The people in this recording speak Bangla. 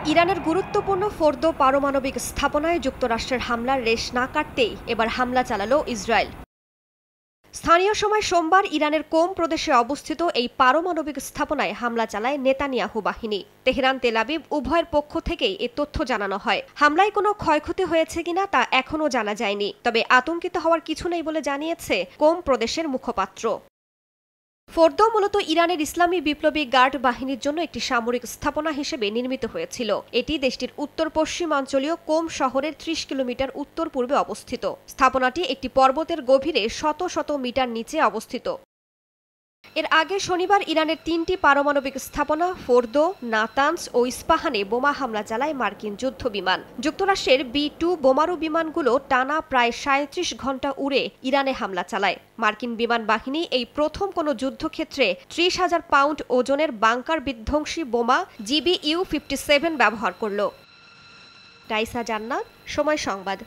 ইরানের গুরুত্বপূর্ণ ফোর্দো পারমাণবিক স্থাপনায় যুক্তরাষ্ট্রের হামলার রেশ না কাটতেই এবার হামলা চালাল ইসরায়েল। স্থানীয় সময় সোমবার ইরানের কোম প্রদেশে অবস্থিত এই পারমাণবিক স্থাপনায় হামলা চালায় নেতানিয়াহু বাহিনী। তেহরান, তেল আবিব উভয়ের পক্ষ থেকেই এ তথ্য জানানো হয়। হামলায় কোনো ক্ষয়ক্ষতি হয়েছে কিনা তা এখনও জানা যায়নি, তবে আতঙ্কিত হওয়ার কিছু নেই বলে জানিয়েছে কোম প্রদেশের মুখপাত্র। ফোর্দো মূলত ইরানের ইসলামী বিপ্লবী গার্ড বাহিনীর জন্য একটি সামরিক স্থাপনা হিসেবে নির্মিত হয়েছিল। এটি দেশটির উত্তর পশ্চিমাঞ্চলীয় কোম শহরের ৩০ কিলোমিটার উত্তর পূর্বে অবস্থিত। স্থাপনাটি একটি পর্বতের গভীরে শত শত মিটার নিচে অবস্থিত। এর আগে শনিবার ইরানের ৩টি পারমাণবিক স্থাপনা ফোর্দো, নাতানস ও ইস্পাহানে বোমা হামলা চালায় মার্কিন যুদ্ধ বিমান। যুক্তরাষ্ট্রের B-2 বোমারু বিমানগুলো টানা প্রায় ৩৭ ঘণ্টা উড়ে ইরানে হামলা চালায়। মার্কিন বিমান বাহিনী এই প্রথম কোনো যুদ্ধক্ষেত্রে ৩০,০০০ পাউন্ড ওজনের বাংকার বিধ্বংসী বোমা GBU-57 ব্যবহার করল। রাইসা জান্নাত, সময় সংবাদ।